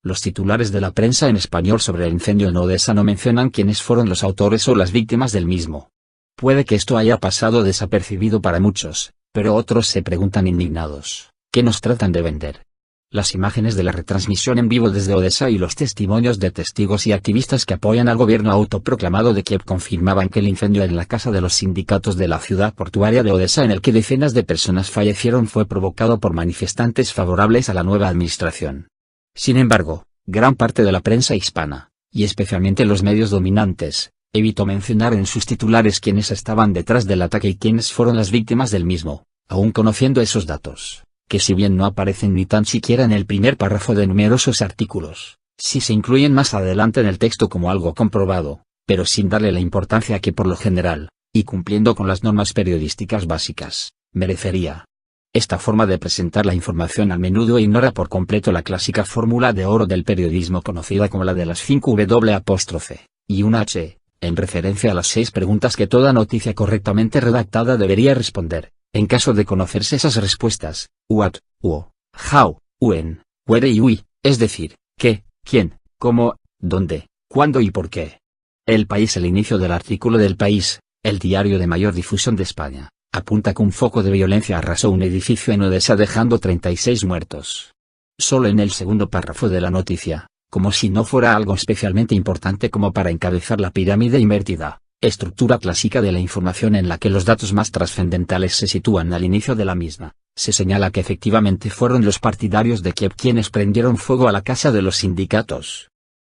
Los titulares de la prensa en español sobre el incendio en Odesa no mencionan quiénes fueron los autores o las víctimas del mismo. Puede que esto haya pasado desapercibido para muchos, pero otros se preguntan indignados, ¿qué nos tratan de vender? Las imágenes de la retransmisión en vivo desde Odesa y los testimonios de testigos y activistas que apoyan al gobierno autoproclamado de Kiev confirmaban que el incendio en la casa de los sindicatos de la ciudad portuaria de Odesa, en el que decenas de personas fallecieron, fue provocado por manifestantes favorables a la nueva administración. Sin embargo, gran parte de la prensa hispana, y especialmente los medios dominantes, evitó mencionar en sus titulares quiénes estaban detrás del ataque y quiénes fueron las víctimas del mismo, aun conociendo esos datos, que si bien no aparecen ni tan siquiera en el primer párrafo de numerosos artículos, sí se incluyen más adelante en el texto como algo comprobado, pero sin darle la importancia que por lo general, y cumpliendo con las normas periodísticas básicas, merecería. Esta forma de presentar la información a menudo ignora por completo la clásica fórmula de oro del periodismo conocida como la de las 5W' y una H, en referencia a las 6 preguntas que toda noticia correctamente redactada debería responder, en caso de conocerse esas respuestas: what, who, how, when, where y why, es decir, qué, quién, cómo, dónde, cuándo y por qué. El País. El inicio del artículo del País, el diario de mayor difusión de España, apunta que un foco de violencia arrasó un edificio en Odesa dejando 36 muertos. Solo en el segundo párrafo de la noticia, como si no fuera algo especialmente importante como para encabezar la pirámide invertida, estructura clásica de la información en la que los datos más trascendentales se sitúan al inicio de la misma, se señala que efectivamente fueron los partidarios de Kiev quienes prendieron fuego a la casa de los sindicatos.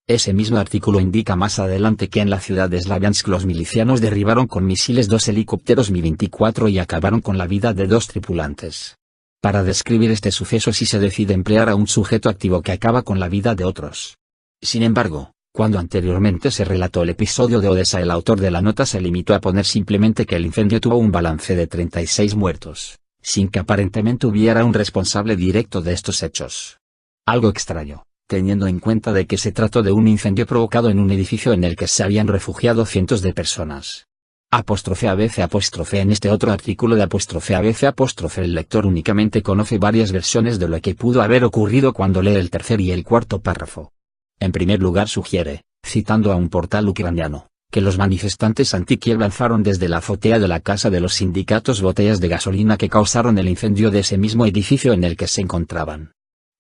Ese mismo artículo indica más adelante que en la ciudad de Slaviansk los milicianos derribaron con misiles 2 helicópteros Mi-24 y acabaron con la vida de 2 tripulantes. Para describir este suceso sí se decide emplear a un sujeto activo que acaba con la vida de otros. Sin embargo, cuando anteriormente se relató el episodio de Odesa, el autor de la nota se limitó a poner simplemente que el incendio tuvo un balance de 36 muertos, sin que aparentemente hubiera un responsable directo de estos hechos. Algo extraño, teniendo en cuenta de que se trató de un incendio provocado en un edificio en el que se habían refugiado cientos de personas. _ABC_ En este otro artículo de _ABC_ el lector únicamente conoce varias versiones de lo que pudo haber ocurrido cuando lee el tercer y el cuarto párrafo. En primer lugar sugiere, citando a un portal ucraniano, que los manifestantes anti-Kiev lanzaron desde la azotea de la casa de los sindicatos botellas de gasolina que causaron el incendio de ese mismo edificio en el que se encontraban.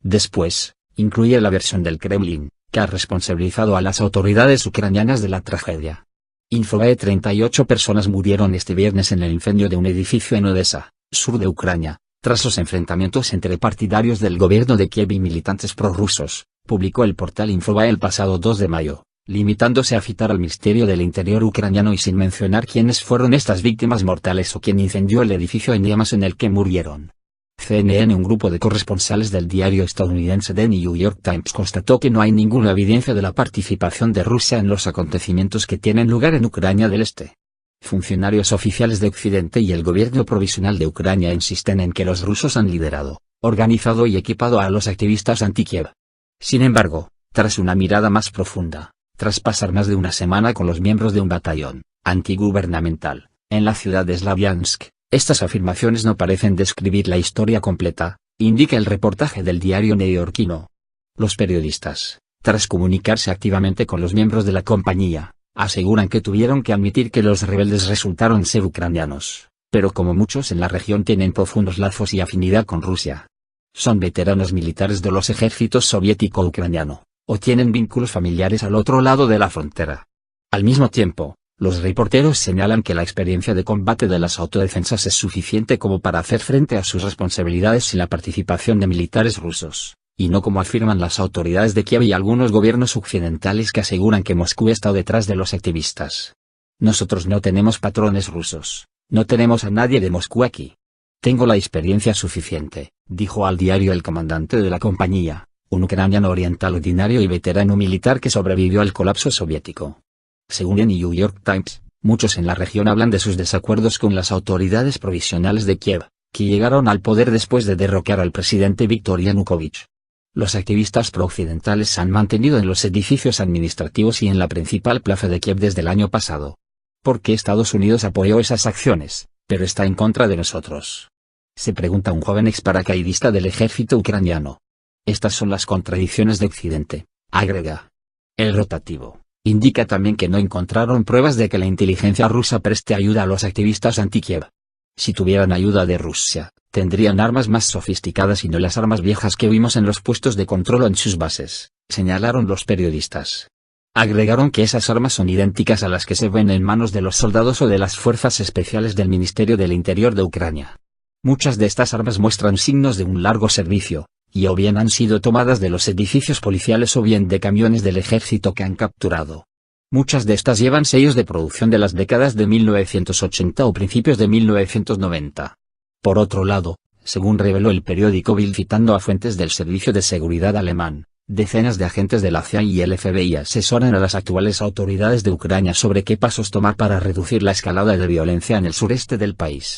Después, incluye la versión del Kremlin, que ha responsabilizado a las autoridades ucranianas de la tragedia. Infobae: 38 personas murieron este viernes en el incendio de un edificio en Odesa, sur de Ucrania, tras los enfrentamientos entre partidarios del gobierno de Kiev y militantes prorrusos, publicó el portal Infobae el pasado 2 de mayo, limitándose a citar al Ministerio del Interior ucraniano y sin mencionar quiénes fueron estas víctimas mortales o quién incendió el edificio en llamas en el que murieron. CNN: un grupo de corresponsales del diario estadounidense The New York Times constató que no hay ninguna evidencia de la participación de Rusia en los acontecimientos que tienen lugar en Ucrania del Este. Funcionarios oficiales de Occidente y el gobierno provisional de Ucrania insisten en que los rusos han liderado, organizado y equipado a los activistas anti-Kiev. Sin embargo, tras una mirada más profunda, tras pasar más de una semana con los miembros de un batallón antigubernamental en la ciudad de Slaviansk, estas afirmaciones no parecen describir la historia completa, indica el reportaje del diario neoyorquino. Los periodistas, tras comunicarse activamente con los miembros de la compañía, aseguran que tuvieron que admitir que los rebeldes resultaron ser ucranianos, pero como muchos en la región tienen profundos lazos y afinidad con Rusia. Son veteranos militares de los ejércitos soviético-ucraniano, o tienen vínculos familiares al otro lado de la frontera. Al mismo tiempo, los reporteros señalan que la experiencia de combate de las autodefensas es suficiente como para hacer frente a sus responsabilidades sin la participación de militares rusos, y no como afirman las autoridades de Kiev y algunos gobiernos occidentales que aseguran que Moscú está detrás de los activistas. Nosotros no tenemos patrones rusos, no tenemos a nadie de Moscú aquí. Tengo la experiencia suficiente, dijo al diario el comandante de la compañía, un ucraniano oriental ordinario y veterano militar que sobrevivió al colapso soviético. Según el New York Times, muchos en la región hablan de sus desacuerdos con las autoridades provisionales de Kiev, que llegaron al poder después de derrocar al presidente Viktor Yanukovych. Los activistas prooccidentales se han mantenido en los edificios administrativos y en la principal plaza de Kiev desde el año pasado. ¿Por qué Estados Unidos apoyó esas acciones, pero está en contra de nosotros?, se pregunta un joven ex paracaidista del ejército ucraniano. Estas son las contradicciones de Occidente, agrega. El rotativo indica también que no encontraron pruebas de que la inteligencia rusa preste ayuda a los activistas anti-Kiev. Si tuvieran ayuda de Rusia, tendrían armas más sofisticadas y no las armas viejas que vimos en los puestos de control o en sus bases, señalaron los periodistas. Agregaron que esas armas son idénticas a las que se ven en manos de los soldados o de las fuerzas especiales del Ministerio del Interior de Ucrania. Muchas de estas armas muestran signos de un largo servicio, y o bien han sido tomadas de los edificios policiales o bien de camiones del ejército que han capturado. Muchas de estas llevan sellos de producción de las décadas de 1980 o principios de 1990. Por otro lado, según reveló el periódico Bild citando a fuentes del Servicio de Seguridad alemán, decenas de agentes de la CIA y el FBI asesoran a las actuales autoridades de Ucrania sobre qué pasos tomar para reducir la escalada de violencia en el sureste del país.